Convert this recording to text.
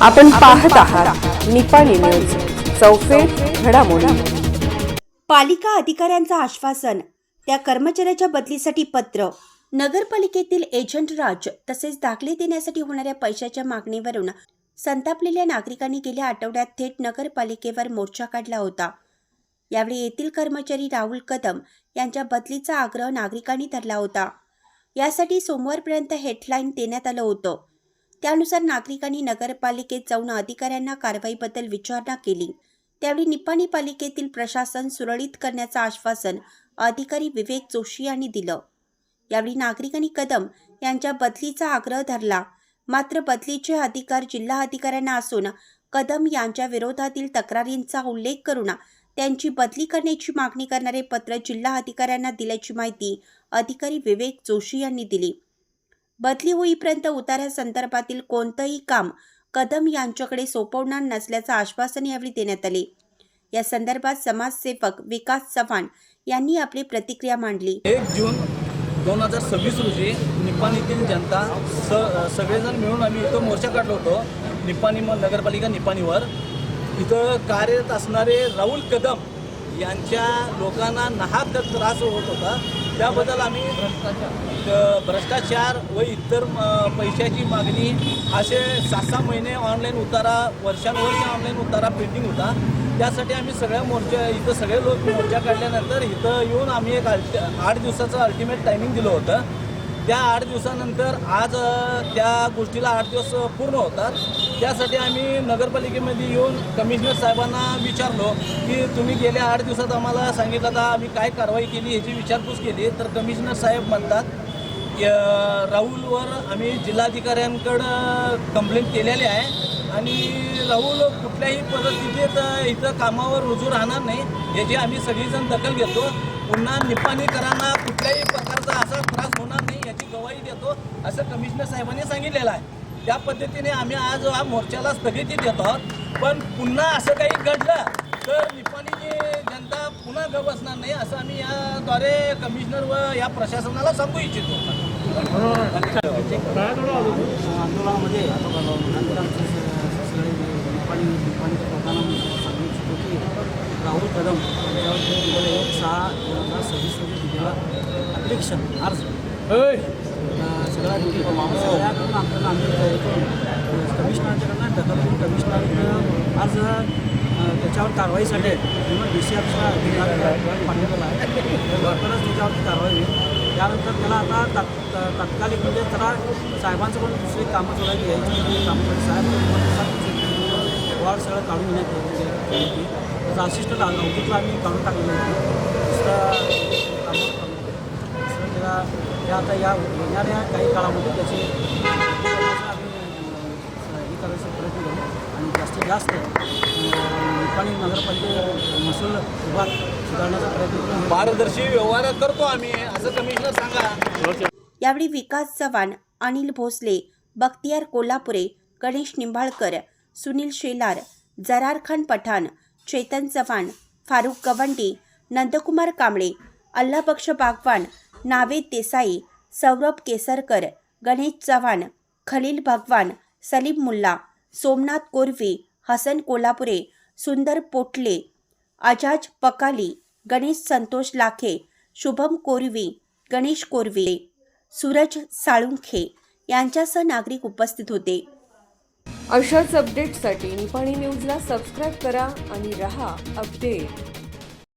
आपण पाहत आहात निपाणी न्यूज, चौफेर घडामोडी। पालिका अधिकाऱ्यांचं आश्वासन, त्या कर्मचाऱ्याच्या बदलीसाठी पत्र। नगरपालिकेतील एजंट राज तसेच दाखले देण्यासाठी होणाऱ्या पैशाच्या मागणीवरून संतापलेल्या नागरिकांनी गेल्या आठवड्यात थेट नगरपालिकेवर मोर्चा काढला होता। यावेळी येथील कर्मचारी राहुल कदम यांच्या बदलीचा आग्रह नागरिकांनी धरला होता। यासाठी सोमवारपर्यंत हेडलाईन देण्यात आलं होतं। त्यानुसार नागरिकांनी नगरपालिकेत जाऊन अधिकाऱ्यांना कारवाईबद्दल विचारणा केली। त्यावेळी निपाणी पालिकेतील प्रशासन सुरळीत करण्याचं आश्वासन अधिकारी विवेक जोशी यांनी दिलं। यावेळी नागरिकांनी कदम यांच्या बदलीचा आग्रह धरला। मात्र बदलीचे अधिकार जिल्हा अधिकाऱ्यांना असून कदम यांच्या विरोधातील तक्रारींचा उल्लेख करून त्यांची बदली करण्याची मागणी करणारे पत्र जिल्हा अधिकाऱ्यांना दिल्याची माहिती अधिकारी विवेक जोशी यांनी दिली। बदली होईपर्यंत उतार्यासंदर्भातील कोणतंही काम कदम यांच्याकडे सोपवणार नसल्याचं आश्वासन यावेळी देण्यात आले। या संदर्भात समाजसेवक विकास चव्हाण यांनी आपली प्रतिक्रिया मांडली। 1 जून 2026 रोजी निपाणीतील जनता सगळेजण मिळून आम्ही इथं मोर्चा काढलो होतो। निपाणी नगरपालिका निपाणीवर इथं कार्यरत असणारे राहुल कदम यांच्या लोकांना नाहक त्रास होत होता। त्याबद्दल आम्ही भ्रष्टाचार व इतर पैशाची मागणी असे 6-6 महिने ऑनलाईन उतारा, वर्षानुवर्ष ऑनलाईन उतारा पेंडिंग होता। त्यासाठी आम्ही इथं सगळे लोक मोर्चा काढल्यानंतर इथं येऊन आम्ही एक 8 दिवसाचं अल्टिमेट टायमिंग दिलं होतं। त्या 8 दिवसानंतर आज त्या गोष्टीला 8 दिवस पूर्ण होतात। त्यासाठी आम्ही नगरपालिकेमध्ये येऊन कमिशनर साहेबांना विचारलो की तुम्ही गेल्या 8 दिवसात आम्हाला सांगितलं तर आम्ही काय कारवाई केली याची विचारपूस केली। तर कमिशनर साहेब म्हणतात राहुलवर आम्ही जिल्हाधिकाऱ्यांकडं कंप्लेंट केलेली आहे आणि राहुल कुठल्याही परिस्थितीत इथं कामावर रुजू राहणार नाही याची आम्ही सगळीजण दखल घेतो। पुन्हा निपाणीकरांना कुठल्याही प्रकारचा असा त्रास होणार नाही याची ग्वाही देतो असं कमिशनर साहेबांनी सांगितलेलं आहे। त्या पद्धतीने आम्ही आज हा मोर्चाला स्थगिती देत आहोत। पण पुन्हा असं काही घडलं तर निपाणीची जनता पुन्हा गप बसणार नाही असं आम्ही याद्वारे कमिशनर व या प्रशासनाला सांगू इच्छितो। आंदोलनामध्ये निपाणीच्या लोकांना सांगू इच्छितो की राहुल कदम यांच्यावर दिलेलं 1/6/2026 रोजी दिलेला ॲप्लिकेशन अर्ज सगळ्याकडून आपल्याला आम्ही कमिशनरांच्याकडनं दखल घेऊन कमिशनरांकडं अर्ज त्याच्यावर कारवाईसाठी म्हणून DCFचा अधिकारी पाठवलेला आहे। लवकरच त्याच्यावरती कारवाई होईल। त्यानंतर त्याला आता तात्कालिक म्हणजे त्याला साहेबांचं पण दुसरी कामं चालू आहे यायची कामं साहेब वाढ सगळं काढून घेण्यात येते। त्याचा असिस्टंट औद्योगिकला आम्ही काढून टाकलेलं होतं। दुसरं त्याला त्या आता येणाऱ्या काही काळामध्ये त्याची आम्ही हे करायचा प्रयत्न करू आणि जास्तीत जास्त निपाणी नगरपालिका महसूल विभाग सुधारण्याचा प्रयत्न करू। पारदर्शी व्यवहार करतो आम्ही असं कमिशनर सांगा। यावेळी विकास चव्हाण, अनिल भोसले, बख्तियार कोल्हापुरे, गणेश निंबाळकर, सुनील शेलार, जरार खान पठाण, चेतन चव्हाण, फारुख गवंडी, नंदकुमार कांबळे, अल्लाबक्ष बागवान, नावेद देसाई, सौरभ केसरकर, गणेश चव्हाण, खलील भगवान, सलीम मुल्ला, सोमनाथ कोरवी, हसन कोल्हापुरे, सुंदर पोटले, आजाज पकाली, गणेश संतोष लाखे, शुभम कोरवी, गणेश कोरवी, सूरज साळुंखे यांच्यासह नागरिक उपस्थित होते। अशाच अपडेट्ससाठी निपाणी न्यूजला सबस्क्राईब करा आणि रहा अपडेट।